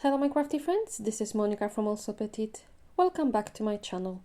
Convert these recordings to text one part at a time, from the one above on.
Hello my crafty friends, this is Monica from Allsewpetite. Welcome back to my channel.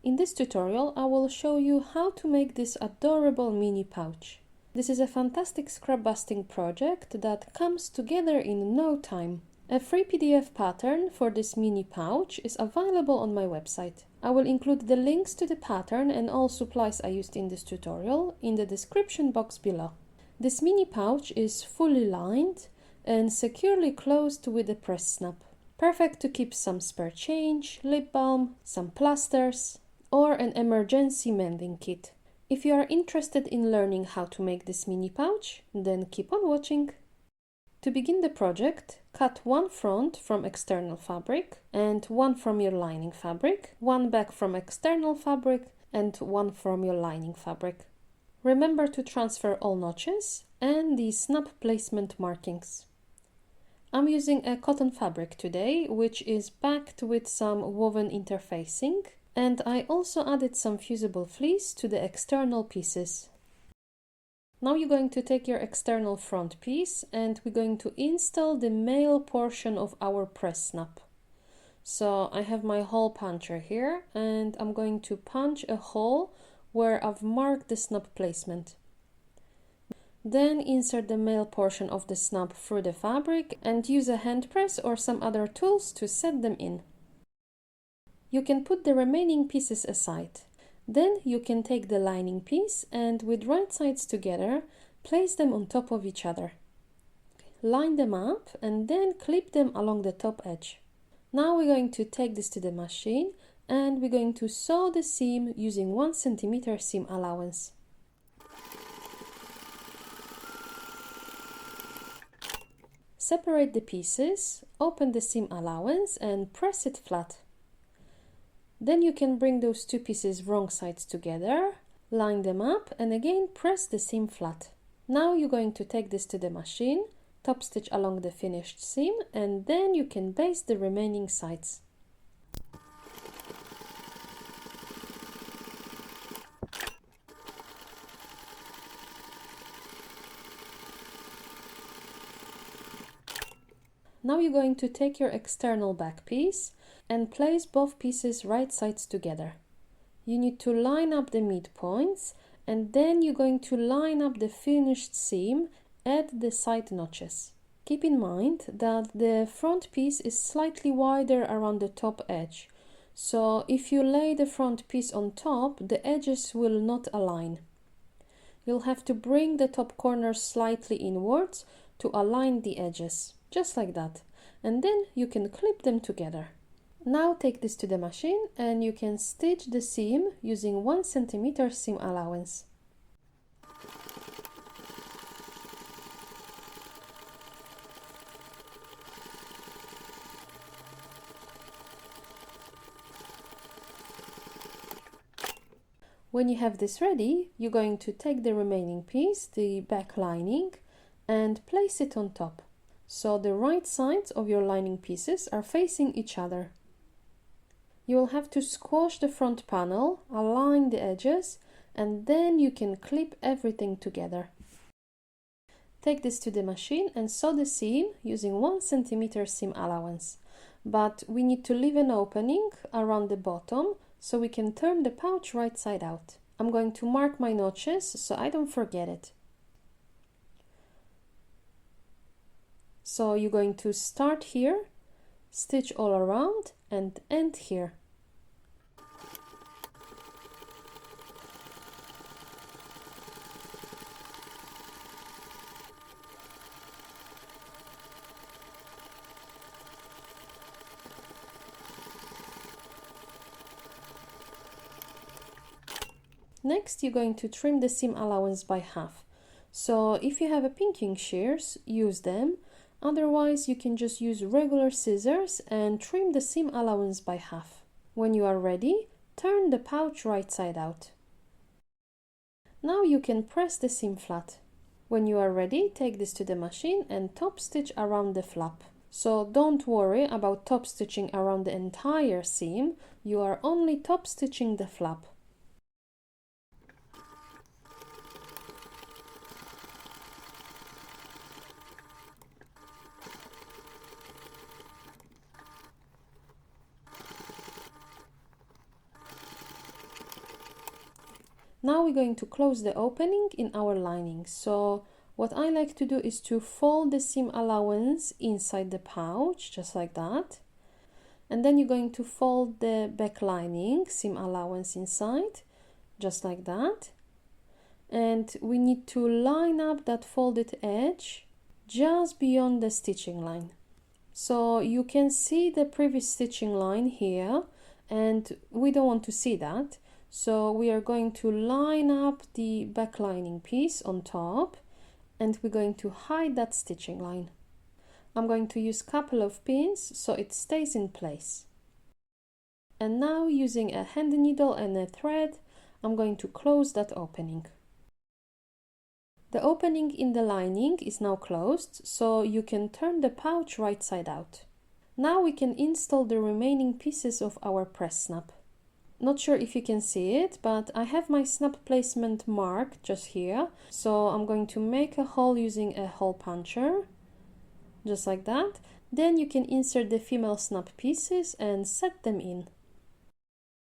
In this tutorial I will show you how to make this adorable mini pouch. This is a fantastic scrap busting project that comes together in no time. A free PDF pattern for this mini pouch is available on my website. I will include the links to the pattern and all supplies I used in this tutorial in the description box below. This mini pouch is fully lined and securely closed with a press snap. Perfect to keep some spare change, lip balm, some plasters, or an emergency mending kit. If you are interested in learning how to make this mini pouch, then keep on watching. To begin the project, cut one front from external fabric and one from your lining fabric, one back from external fabric and one from your lining fabric. Remember to transfer all notches and the snap placement markings. I'm using a cotton fabric today, which is backed with some woven interfacing, and I also added some fusible fleece to the external pieces. Now you're going to take your external front piece and we're going to install the male portion of our press snap. So I have my hole puncher here and I'm going to punch a hole where I've marked the snap placement. Then insert the male portion of the snap through the fabric and use a hand press or some other tools to set them in. You can put the remaining pieces aside. Then you can take the lining piece and with right sides together, place them on top of each other. Line them up and then clip them along the top edge. Now we're going to take this to the machine and we're going to sew the seam using 1 cm seam allowance. Separate the pieces, open the seam allowance and press it flat. Then you can bring those two pieces wrong sides together, line them up and again press the seam flat. Now you're going to take this to the machine, top stitch along the finished seam and then you can baste the remaining sides. Now you're going to take your external back piece and place both pieces right sides together. You need to line up the midpoints and then you're going to line up the finished seam at the side notches. Keep in mind that the front piece is slightly wider around the top edge, so if you lay the front piece on top, the edges will not align. You'll have to bring the top corners slightly inwards to align the edges. Just like that, and then you can clip them together. Now take this to the machine and you can stitch the seam using 1 cm seam allowance. When you have this ready, you're going to take the remaining piece, the back lining, and place it on top. So the right sides of your lining pieces are facing each other. You will have to squash the front panel, align the edges, and then you can clip everything together. Take this to the machine and sew the seam using 1 cm seam allowance. But we need to leave an opening around the bottom so we can turn the pouch right side out. I'm going to mark my notches so I don't forget it. So you're going to start here, stitch all around and end here. Next, you're going to trim the seam allowance by half. So if you have a pinking shears, use them. Otherwise, you can just use regular scissors and trim the seam allowance by half. When you are ready, turn the pouch right side out. Now you can press the seam flat. When you are ready, take this to the machine and top stitch around the flap. So don't worry about top stitching around the entire seam, you are only top stitching the flap. Now we're going to close the opening in our lining. So what I like to do is to fold the seam allowance inside the pouch, just like that. And then you're going to fold the back lining, seam allowance inside, just like that. And we need to line up that folded edge just beyond the stitching line. So you can see the previous stitching line here, and we don't want to see that. So we are going to line up the back lining piece on top, and we're going to hide that stitching line. I'm going to use a couple of pins so it stays in place. And now, using a hand needle and a thread, I'm going to close that opening. The opening in the lining is now closed, so you can turn the pouch right side out. Now we can install the remaining pieces of our press snap. Not sure if you can see it, but I have my snap placement marked just here. So I'm going to make a hole using a hole puncher, just like that. Then you can insert the female snap pieces and set them in.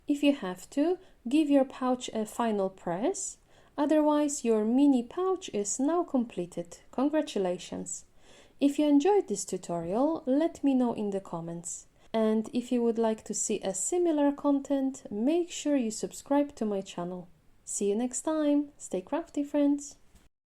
If you have to, give your pouch a final press. Otherwise, your mini pouch is now completed. Congratulations! If you enjoyed this tutorial, let me know in the comments. And if you would like to see a similar content, make sure you subscribe to my channel. See you next time! Stay crafty, friends!